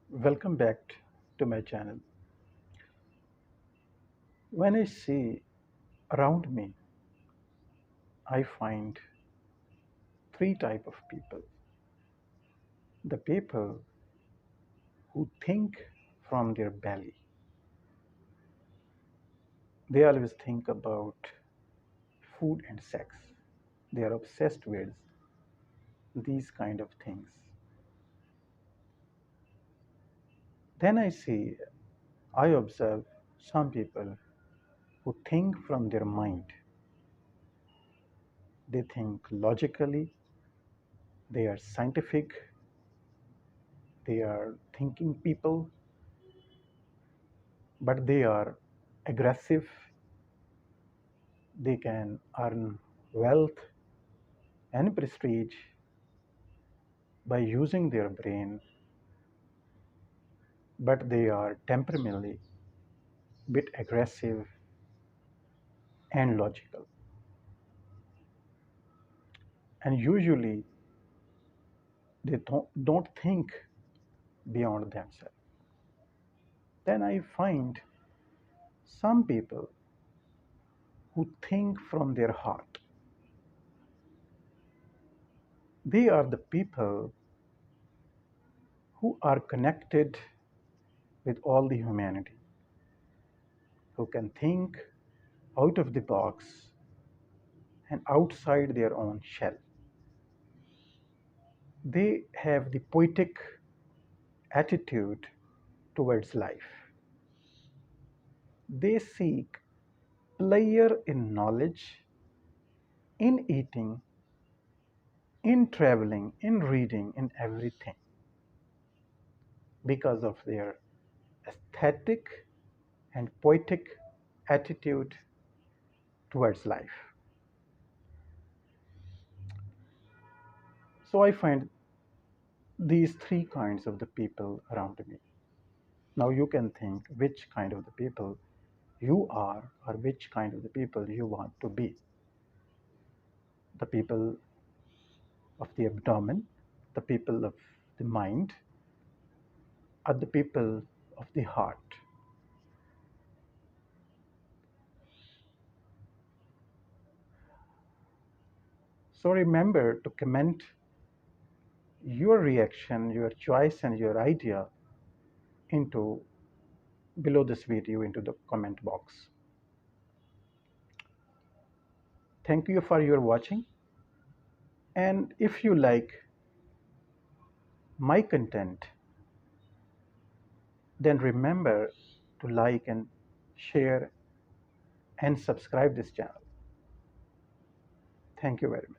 Welcome back to my channel. When I see around me, I find three type of people. The people who think from their belly. They always think about food and sex. They are obsessed with these kind of things. Then I observe some people who think from their mind. They think logically, they are scientific, they are thinking people, but they are aggressive. They can earn wealth and prestige by using their brain, but they are temperamentally bit aggressive and logical. And usually they don't think beyond themselves. Then I find some people who think from their heart. They are the people who are connected with all the humanity, who can think out of the box and outside their own shell. They have the poetic attitude towards life. They seek pleasure in knowledge, in eating, in traveling, in reading, in everything because of their aesthetic and poetic attitude towards life. So I find these three kinds of the people around me. Now you can think which kind of the people you are or which kind of the people you want to be. The people of the abdomen, the people of the mind, or the people of the heart. So remember to comment your reaction, your choice, and your idea into below this video into the comment box. Thank you for your watching. And if you like my content, then remember to like and share and subscribe this channel. Thank you very much.